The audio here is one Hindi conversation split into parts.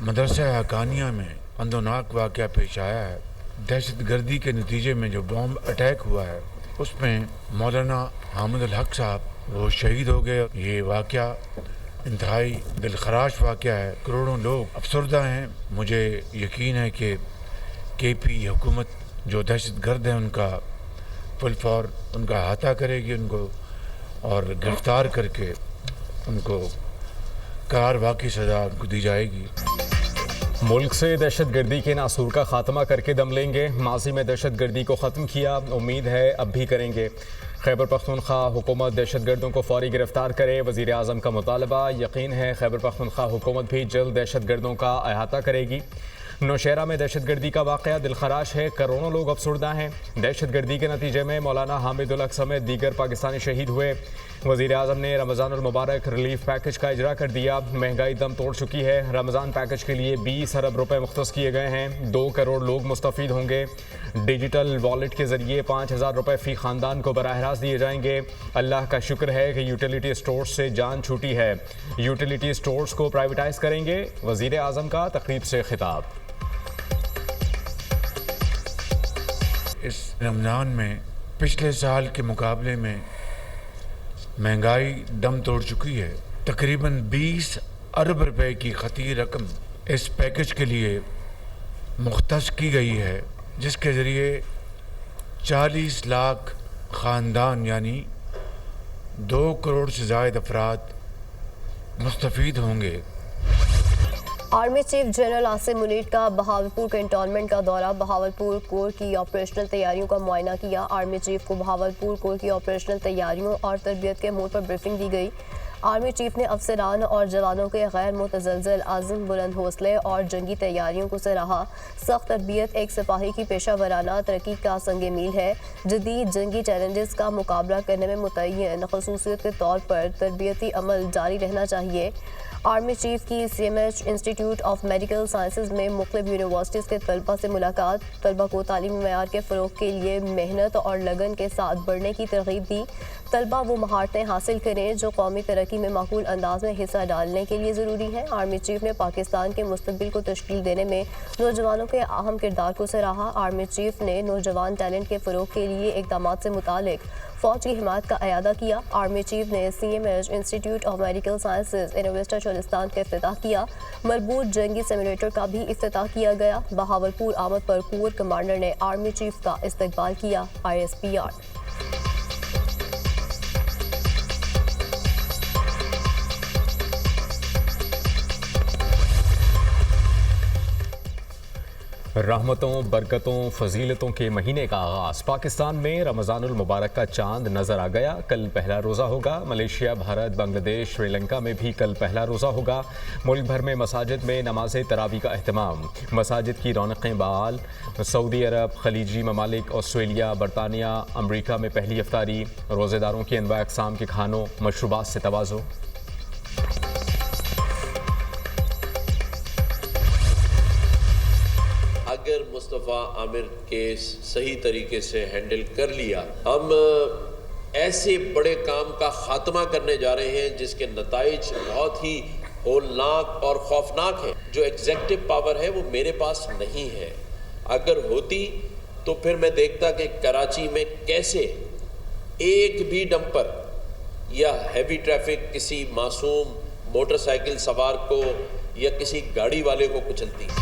मदरसा हकानिया में अंदोनाक वाक़या पेश आया है। दहशत गर्दी के नतीजे में जो बॉम्ब अटैक हुआ है उसमें मौलाना हामिद अल हक साहब वो शहीद हो गए। ये वाक़या इंतहाई दिलखराश वाक़या है। करोड़ों लोग अफसरदा हैं। मुझे यकीन है कि KP हुकूमत जो दहशत गर्द है उनका फुल फौर उनका अहाता करेगी उनको और गिरफ़्तार करके उनको करार वाक़ई सज़ा उनको दी जाएगी। मुल्क से दहशत गर्दी के नासूर का खात्मा करके दम लेंगे। माजी में दहशत गर्दी को ख़त्म किया, उम्मीद है अब भी करेंगे। खैबर पख्तूनख्वा हुकूमत दहशत गर्दों को फौरी गिरफ्तार करे, वज़ीर आज़म का मुतालबा। यकीन है खैबर पख्तूनख्वा हुकूमत भी जल्द दहशत गर्दों का अहाता करेगी। नौशहरा में दहशत गर्दी का वाक़या दिलखराश है, करोड़ों लोग अफसरदा हैं। दहशत गर्दी के नतीजे में मौलाना हामिद उल हक समेत दीगर पाकिस्तानी शहीद हुए। वज़ीर आज़म ने रमज़ानुल मुबारक रिलीफ पैकेज का इजरा कर दिया। महंगाई दम तोड़ चुकी है। रमज़ान पैकेज के लिए 20 अरब रुपए मुख्तस किए गए हैं। 2 करोड़ लोग मुस्तफ़ीद होंगे। डिजिटल वॉलेट के ज़रिए 5,000 रुपए फ़ी ख़ानदान को बराह रास्त दिए जाएंगे। अल्लाह का शुक्र है कि यूटिलिटी स्टोर्स से जान छूटी है। यूटिलिटी स्टोर्स को प्राइवेटाइज करेंगे। वज़ीर आज़म का तकरीब से खिताब। इस रमज़ान में पिछले साल के मुकाबले में महंगाई दम तोड़ चुकी है। तकरीबन 20 अरब रुपए की खती रकम इस पैकेज के लिए मुख्तस की गई है, जिसके ज़रिए 40 लाख ख़ानदान यानी 2 करोड़ से ज़ायद अफराद मुस्तफ़ीद होंगे। Army chief general Asim Munir का बहावलपुर कैंटोनमेंट का दौरा। बहावलपुर कोर की ऑपरेशनल तैयारियों का मुआयना किया। आर्मी चीफ को बहावलपुर कोर की ऑपरेशनल तैयारियों और तरबियत के मोड़ पर ब्रीफिंग दी गई। आर्मी चीफ ने अफसरान और जवानों के गैर मुतज़लज़ल आज़म, बुलंद हौसले और जंगी तैयारियों को सराहा। सख्त तरबियत एक सिपाही की पेशा वराना तरक्की का संग मील है। जदीद जंगी चैलेंजेस का मुकाबला करने में मुतय्यन खसूसियत के तौर पर तरबियती अमल जारी रहना चाहिए। आर्मी चीफ की CMH institute of medical sciences में मुख्तलिफ यूनिवर्सिटीज़ के तलबा से मुलाकात। तलबा को तालीमी मयार के फ़रोग़ के लिए मेहनत और लगन के साथ बढ़ने की तरग़ीब दी। तलबा वो महारतें हासिल करें जो कौमी तरक्की में माकूल अंदाज में हिस्सा डालने के लिए ज़रूरी है। आर्मी चीफ ने पाकिस्तान के मुस्तक़बिल को तश्कील देने में नौजवानों के अहम किरदार को सराहा। आर्मी चीफ ने नौजवान टैलेंट के फ़रोग़ के लिए इक़दामात से मुतालिक फ़ौज की हिमायत का अयादा किया। आर्मी चीफ ने CMH institute of medical sciences इनोवेस्टर चोलिस्तान का इफ्तिताह किया। मरबूत जंगी सिमुलेटर का भी इफ्तिताह किया गया। बहावलपुर आमद पर कोर कमांडर ने आर्मी चीफ का इस्तकबाल किया। ISPR। रहमतों, बरकतों, फजीलतों के महीने का आगाज़। पाकिस्तान में रमज़ानुल मुबारक का चांद नज़र आ गया। कल पहला रोज़ा होगा। मलेशिया, भारत, बांग्लादेश, श्रीलंका में भी कल पहला रोज़ा होगा। मुल्क भर में मसाजिद में नमाज तरावी का अहतमाम। मसाजिद की रौनकें बहाल। सऊदी अरब, खलीजी ममालिक, ऑस्ट्रेलिया, बरतानिया, अमरीका में पहली इफ्तारी। रोज़ेदारों की अनवा अक़साम के खानों, मशरूबात से तवाज़ो। अगर मुस्तफ़ा आमिर केस सही तरीके से हैंडल कर लिया, हम ऐसे बड़े काम का खात्मा करने जा रहे हैं जिसके नताइज बहुत ही होलनाक और खौफनाक हैं। जो एग्जेक्टिव पावर है वो मेरे पास नहीं है। अगर होती तो फिर मैं देखता कि कराची में कैसे एक भी डंपर या हैवी ट्रैफिक किसी मासूम मोटरसाइकिल सवार को या किसी गाड़ी वाले को कुचलती।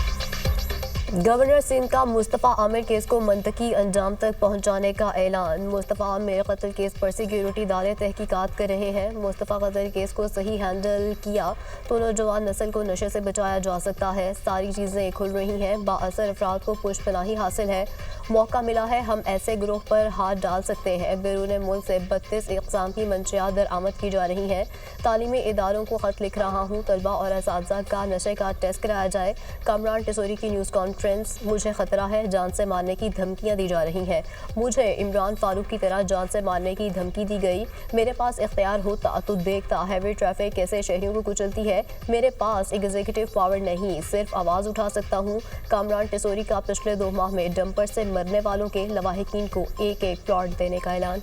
गवर्नर सिंध का मुस्तफ़ा आमिर केस को मंतकी अंजाम तक पहुंचाने का ऐलान। मुस्तफ़ा आमिर कत्ल केस पर सिक्योरिटी इदारे तहकीकात कर रहे हैं। मुस्तफ़ा कत्ल केस को सही हैंडल किया तो नौजवान नस्ल को नशे से बचाया जा सकता है। सारी चीज़ें खुल रही हैं। बाअसर अफराद को पुष्पनाही हासिल है। मौका मिला है, हम ऐसे ग्रोह पर हाथ डाल सकते हैं। बैरून मुल्क से 32 इक़साम की मंशियात दरामद की जा रही हैं। तालीमी इदारों को ख़त लिख रहा हूँ, तलबा और असातिज़ा का नशे का टेस्ट कराया जाए। कामरान टिसोरी की न्यूज़ कॉन्फ्रेंस। मुझे ख़तरा है, जान से मारने की धमकियाँ दी जा रही हैं। मुझे इमरान फारूक की तरह जान से मारने की धमकी दी गई। मेरे पास इख्तियार होता तो देखता हैवी ट्रैफिक कैसे शहरियों को कुचलती है। मेरे पास एग्जीक्यूटिव पावर नहीं, सिर्फ आवाज़ उठा सकता हूँ। कामरान टिसोरी का पिछले 2 माह में डंपर से मरने वालों के लवाहिकीन को एक प्लॉट देने का ऐलान।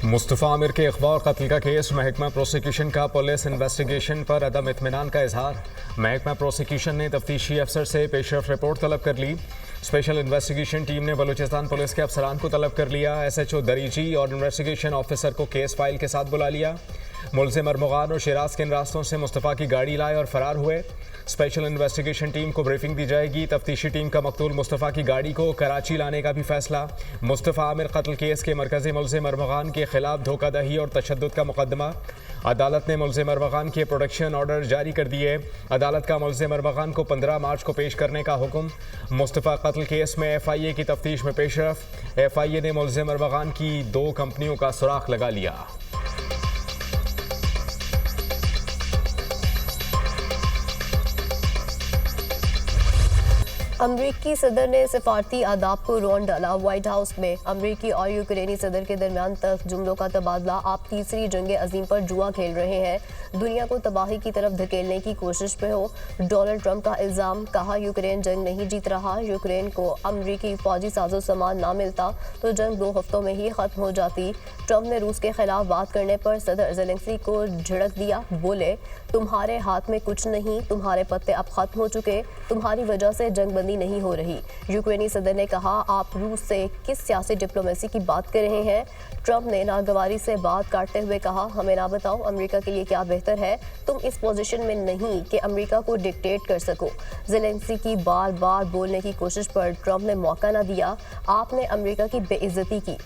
मुस्तफ़ा आमिर के अगवा और कत्ल का केस, महकमा प्रोसिक्यूशन का पुलिस इन्वेस्टिगेशन पर अदम इत्मीनान का इजहार। महकमा प्रोसिक्यूशन ने तफ्तीशी अफसर से पेशरफ रिपोर्ट तलब कर ली। स्पेशल इन्वेस्टिगेशन टीम ने बलूचिस्तान पुलिस के अफसरान को तलब कर लिया। SHO दरीजी और इन्वेस्टिगेशन ऑफिसर को केस फाइल के साथ बुला लिया। मुलजिम अरमुगान और शिराज के इन रास्तों से मुस्तफ़ा की गाड़ी लाए और फरार हुए। स्पेशल इन्वेस्टिगेशन टीम को ब्रीफिंग दी जाएगी। तफ्तीशी टीम का मकतूल मुस्तफ़ा की गाड़ी को कराची लाने का भी फैसला। मुस्तफ़ा आमिर कत्ल केस के मरकज़ी मुलजिम अरमुगान के खिलाफ धोखाधड़ी और तशद्दुद का मुकदमा। अदालत ने मुलजिम अरमुगान के प्रोटेक्शन ऑर्डर जारी कर दिए। अदालत का मुलजिम अरमुगान को 15 मार्च को पेश करने का हुक्म। मुस्तफ़ा कत्ल केस में FIA की तफ्तीश में पेशरफ। FIA ने मुलजिम अरमुगान की 2 कंपनियों का सुराख लगा लिया। अमरीकी सदर ने सिफारती आदाब को रौंद डाला। व्हाइट हाउस में अमरीकी और यूक्रेनी सदर के दरमियान तक जुमलों का तबादला। आप तीसरी जंग अजीम पर जुआ खेल रहे हैं, दुनिया को तबाही की तरफ धकेलने की कोशिश में हो। डोनाल्ड ट्रंप का इल्ज़ाम, कहा यूक्रेन जंग नहीं जीत रहा। यूक्रेन को अमरीकी फौजी साजो सामान ना मिलता तो जंग 2 हफ्तों में ही खत्म हो जाती। ट्रंप ने रूस के खिलाफ बात करने पर सदर ज़ेलेंस्की को झिड़क दिया। बोले, तुम्हारे हाथ में कुछ नहीं, तुम्हारे पत्ते अब खत्म हो चुके, तुम्हारी वजह से जंग बंदी नहीं हो रही। यूक्रेनी सदर ने कहा, आप रूस से किस सियासी डिप्लोमेसी की बात कर रहे हैं। ट्रंप ने नागवारी से बात काटते हुए कहा, हमें ना बताओ अमेरिका के लिए क्या बेहतर है, तुम इस पोजीशन में नहीं कि अमेरिका को डिक्टेट कर सको। ज़ेलेंस्की की बार बार बोलने की कोशिश पर ट्रंप ने मौका ना दिया। आपने अमेरिका की बेइज्जती की,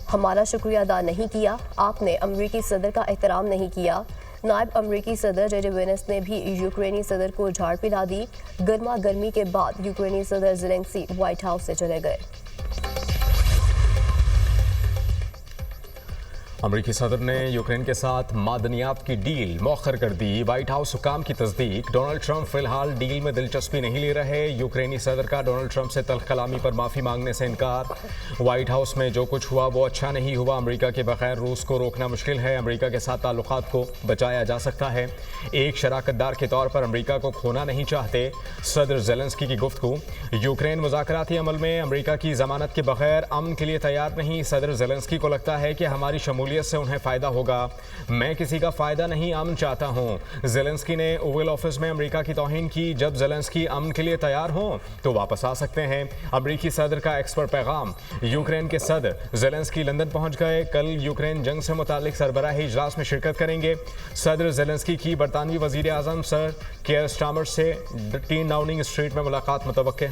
हमारा शुक्रिया अदा नहीं किया, आपने अमेरिकी सदर का एहतराम नहीं किया। नायब अमरीकी सदर JD Vance ने भी यूक्रेनी सदर को झाड़ पिला दी। गर्मा गर्मी के बाद यूक्रेनी सदर ज़ेलेंस्की व्हाइट हाउस से चले गए। अमरीकी सदर ने यूक्रेन के साथ मादनियात की डील मौखर कर दी। व्हाइट हाउस हुकाम की तस्दीक। डोनाल्ड ट्रंप फिलहाल डील में दिलचस्पी नहीं ले रहे। यूक्रेनी सदर का डोनाल्ड ट्रंप से तल्ख कलामी पर माफ़ी मांगने से इनकार। व्हाइट हाउस में जो कुछ हुआ वो अच्छा नहीं हुआ। अमरीका के बगैर रूस को रोकना मुश्किल है। अमरीका के साथ ताल्लुकात को बचाया जा सकता है। एक शराकतदार के तौर पर अमरीका को खोना नहीं चाहते। सदर ज़ेलेंस्की की गुफ्तगू। यूक्रेन मुज़ाकराती अमल में अमरीका की ज़मानत के बगैर अमन के लिए तैयार नहीं। सदर ज़ेलेंस्की को लगता है कि हमारी शमूलियत से उन्हें फायदा होगा। मैं किसी का फायदा नहीं, अमन चाहता हूं। ज़ेलेंस्की ने ओवल ऑफिस में अमेरिका की तौहीन की। जब ज़ेलेंस्की अमन के लिए तैयार हो तो वापस आ सकते हैं। अमेरिकी सदर का एक्सपर्ट पैगाम। यूक्रेन के सदर ज़ेलेंस्की लंदन पहुंच गए। कल यूक्रेन जंग से मुतालिक सरबराही इजलास में शिरकत करेंगे। सदर ज़ेलेंस्की की बरतानवी वज़ीर आज़म सर केयर स्टार्मर से 10 डाउनिंग स्ट्रीट में मुलाकात मुतवक्के।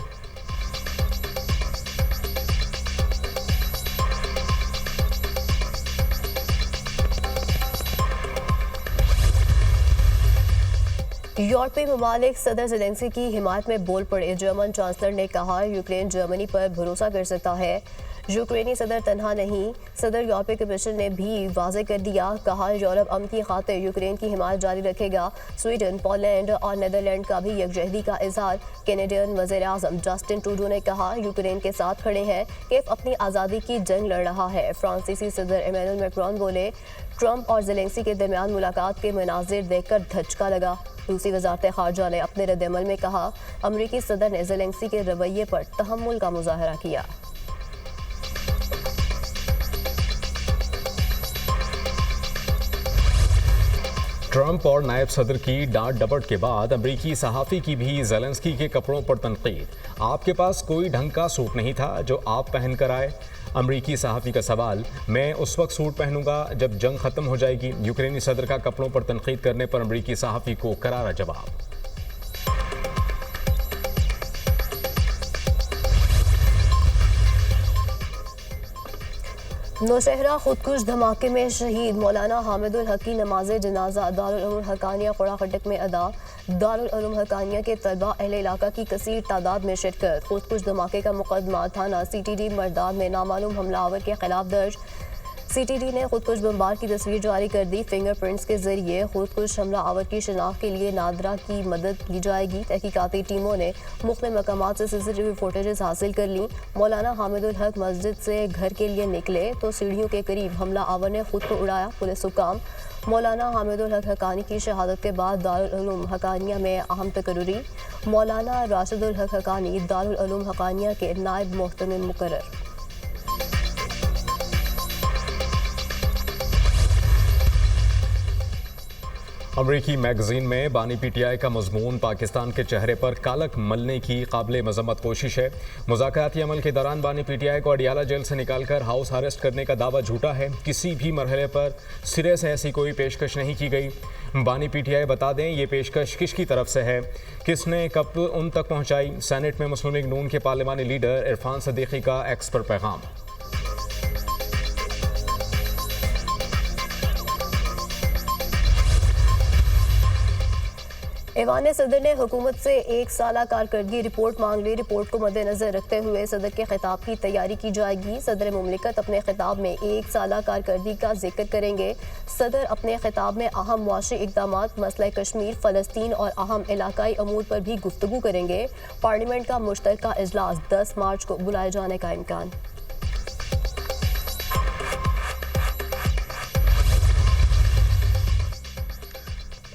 यूरोपीय ममालिक सदर ज़ेलेंस्की की हिमायत में बोल पड़े। जर्मन चांसलर ने कहा, यूक्रेन जर्मनी पर भरोसा कर सकता है। यूक्रेनी सदर तनहा नहीं, सदर यूरोपीय कमीशन ने भी वाज़े कर दिया। कहा, यूरोप अमन की खातिर यूक्रेन की हिमायत जारी रखेगा। स्वीडन, पोलैंड और नीदरलैंड का भी यकजहती का इजहार। कैनेडियन वज़ीर आज़म जस्टिन ट्रूडो ने कहा, यूक्रेन के साथ खड़े हैं, केफ अपनी आज़ादी की जंग लड़ रहा है। फ्रांसीसी सदर इमैनुअल मैक्रोन बोले, ट्रंप और ज़ेलेंस्की के दरमियान मुलाकात के मनाजिर देखकर धचका लगा। रूसी वज़ारत ख़ारजा ने अपने रद्द-ए-अमल में कहा, अमरीकी सदर ने ज़ेलेंस्की के रवैये पर तहम्मुल का मुज़ाहरा किया। ट्रंप और नायब सदर की डांट डपट के बाद अमरीकी सहाफ़ी की भी ज़ेलेंस्की के कपड़ों पर तनकीद। आपके पास कोई ढंग का सूट नहीं था जो आप पहन कर आए। अमरीकी सहाफ़ी का सवाल, मैं उस वक्त सूट पहनूंगा जब जंग ख़त्म हो जाएगी। यूक्रेनी सदर का कपड़ों पर तनकीद करने पर अमरीकी सहाफ़ी को करारा जवाब। नौशहरा खुदकुश धमाके में शहीद मौलाना हामिदुल हक की नमाज जनाजा दारुल उलूम हकानिया खुड़ा खटक में अदा। दारुल उलूम हकानिया के तलबा अहले इलाका की कसीर तादाद में शिरकत। खुदकुश धमाके का मुकदमा थाना CTD मर्दान में नामालूम हमलावर के खिलाफ दर्ज। CTD ने खुदकुश बमबार की तस्वीर जारी कर दी। फिंगरप्रिंट्स के जरिए खुदकुश हमला आवर की शनाख्त के लिए नादरा की मदद ली जाएगी। तहकीकाती टीमों ने मुख्तलिफ मकामात से CCTV फुटेजेस हासिल कर ली। मौलाना हामिदुल हक मस्जिद से घर के लिए निकले तो सीढ़ियों के करीब हमला आवर ने खुद को उड़ाया। पुलिस हुकाम। मौलाना हामिदुल हक हकानी की शहादत के बाद दारुल उलूम हकानिया में अहम तकर्री। मौलाना राशिदुल हक हकानी दारुल उलूम हकानिया के नायब मोहतमिम मुकर्रर। अमरीकी मैगजीन में बानी पीटीआई का मजमून पाकिस्तान के चेहरे पर कालक मलने की काबिल मजम्मत कोशिश है। मुज़ाकराती अमल के दौरान बानी पीटीआई को अडियाला जेल से निकालकर हाउस अरेस्ट करने का दावा झूठा है। किसी भी मरहले पर सिरे से ऐसी कोई पेशकश नहीं की गई। बानी पीटीआई बता दें ये पेशकश किसकी तरफ से है, किसने कब उन तक पहुँचाई। सेनेट में मुस्लिम लीग नून के पार्लिमानी लीडर इरफान सदीकी का एक्स पर पैगाम। ऐवान सदर ने हुकूमत से 1 साला कारकर्दगी रिपोर्ट मांग ली। रिपोर्ट को मद्देनजर रखते हुए सदर के खिताब की तैयारी की जाएगी। सदर मुमलिकत अपने खिताब में 1 साला कारकर्दगी का जिक्र करेंगे। सदर अपने खिताब में अहम मुआशी इक़दामात, मसला कश्मीर, फ़लस्तीन और अहम इलाकाई अमूर पर भी गुफ्तगू करेंगे। पार्लियामेंट का मुश्तरका इजलास 10 मार्च को बुलाए जाने का इम्कान।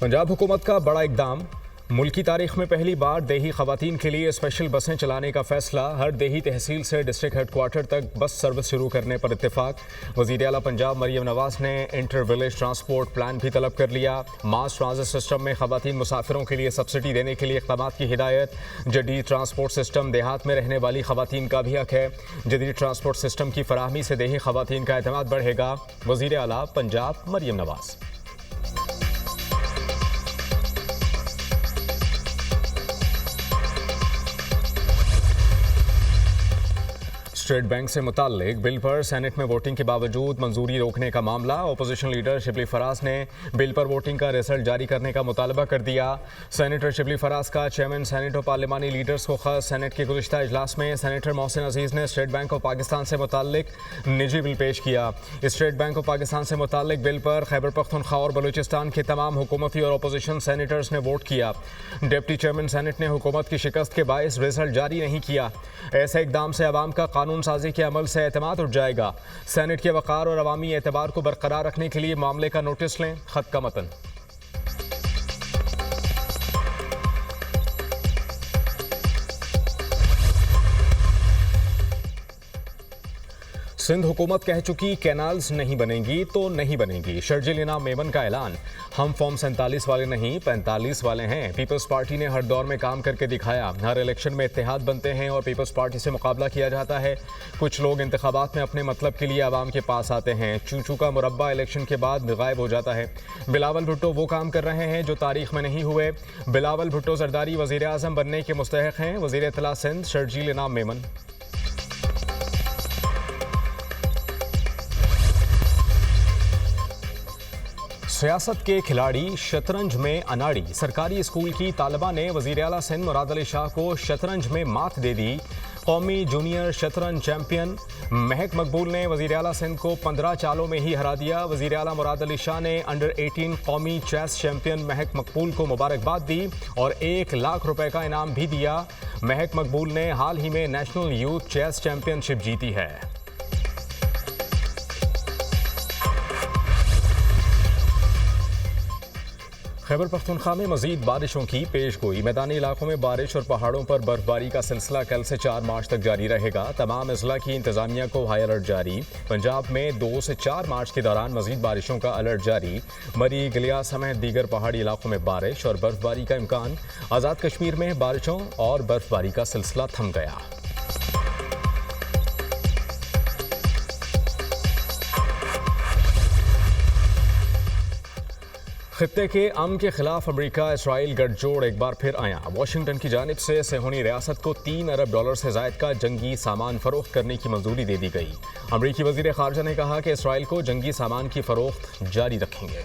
पंजाब हुकूमत का बड़ा इकदाम। मुल्की तारीख में पहली बार देही खवातीन के लिए स्पेशल बसें चलाने का फैसला। हर देही तहसील से डिस्ट्रिक्ट हेडक्वार्टर तक बस सर्विस शुरू करने पर इत्तेफाक। वज़ीर आला पंजाब मरियम नवाज ने इंटर विलेज ट्रांसपोर्ट प्लान भी तलब कर लिया। मास ट्रांजिट सिस्टम में खवातीन मुसाफिरों के लिए सब्सिडी देने के लिए इक़दाम की हिदायत। जदीद ट्रांसपोर्ट सिस्टम देहात में रहने वाली खवातीन का भी हक है। जदीद ट्रांसपोर्ट सिस्टम की फराहमी से देही खवातीन का एतमाद बढ़ेगा। वज़ीर आला पंजाब मरियम नवाज। स्टेट बैंक से मुताल्लिक बिल पर सेनेट में वोटिंग के बावजूद मंजूरी रोकने का मामला। अपोजिशन लीडर शिबली फराज ने बिल पर वोटिंग का रिजल्ट जारी करने का मुतालबा कर दिया। सेनेटर शिबली फराज का चेयरमैन सेनेट और पार्लिमानी लीडर्स को ख़त। सेनेट के गुज़िश्ता इजलास में सेनेटर मोहसिन अजीज़ ने स्टेट बैंक ऑफ पाकिस्तान से मुताल्लिक निजी बिल पेश किया। स्टेट बैंक ऑफ पाकिस्तान से मुताल्लिक बिल पर खैबर पख्तूनख्वा और बलूचिस्तान के तमाम हुकूमती और अपोजिशन सेनेटर्स ने वोट किया। डिप्टी चेयरमैन सेनेट ने हुकूमत की शिकस्त के बायस रिजल्ट जारी नहीं किया। ऐसे इकदाम से अवाम का कानून साजी के अमल से एतमाद उठ जाएगा। सेनेट के वक़ार और अवामी एतबार को बरकरार रखने के लिए मामले का नोटिस लें। खत का मतन। सिंध हुकूमत कह चुकी कैनाल्स नहीं बनेंगी तो नहीं बनेंगी। शर्जील इनाम मेमन का ऐलान। हम फॉर्म 47 वाले नहीं 45 वाले हैं। पीपल्स पार्टी ने हर दौर में काम करके दिखाया। हर इलेक्शन में इत्तेहाद बनते हैं और पीपल्स पार्टी से मुकाबला किया जाता है। कुछ लोग इंतखाबात में अपने मतलब के लिए आवाम के पास आते हैं। चूचू का मुरब्बा इलेक्शन के बाद गायब हो जाता है। बिलावल भुट्टो वो काम कर रहे हैं जो तारीख में नहीं हुए। बिलावल भुट्टो जरदारी वज़ीर आज़म बनने के मुस्तहक़ हैं। वज़ीर इत्तला सिंध शर्जील इनाम मेमन। सियासत के खिलाड़ी शतरंज में अनाड़ी। सरकारी स्कूल की तालिबा ने वज़ीर आला सिंध मुराद अली शाह को शतरंज में मात दे दी। कौमी जूनियर शतरंज चैंपियन महक मकबूल ने वज़ीर आला सिंध को 15 चालों में ही हरा दिया। वज़ीर आला मुराद अली शाह ने अंडर 18 कौमी चेस चैंपियन महक मकबूल को मुबारकबाद दी और 1 लाख रुपए का इनाम भी दिया। महक मकबूल ने हाल ही में नेशनल यूथ चेस चैंपियनशिप जीती है। खैबर पख्तूनख्वा में मजीद बारिशों की पेशगोई। मैदानी इलाकों में बारिश और पहाड़ों पर बर्फबारी का सिलसिला कल से 4 मार्च तक जारी रहेगा। तमाम अजला की इंतजामिया को हाई अलर्ट जारी। पंजाब में 2 से 4 मार्च के दौरान मजीद बारिशों का अलर्ट जारी। मरी गलिया समेत दीगर पहाड़ी इलाकों में बारिश और बर्फबारी का इम्कान। आज़ाद कश्मीर में बारिशों और बर्फबारी का सिलसिला थम गया। खित्ते के अमन के खिलाफ अमेरिका इसराइल गठजोड़ एक बार फिर आया। वाशिंगटन की जानिब से सेहूनी रियासत को $3 अरब से ज़ायद का जंगी सामान फरोख्त करने की मंजूरी दे दी गई। अमरीकी वज़ीर ख़ारजा ने कहा कि इसराइल को जंगी सामान की फरोख्त जारी रखेंगे।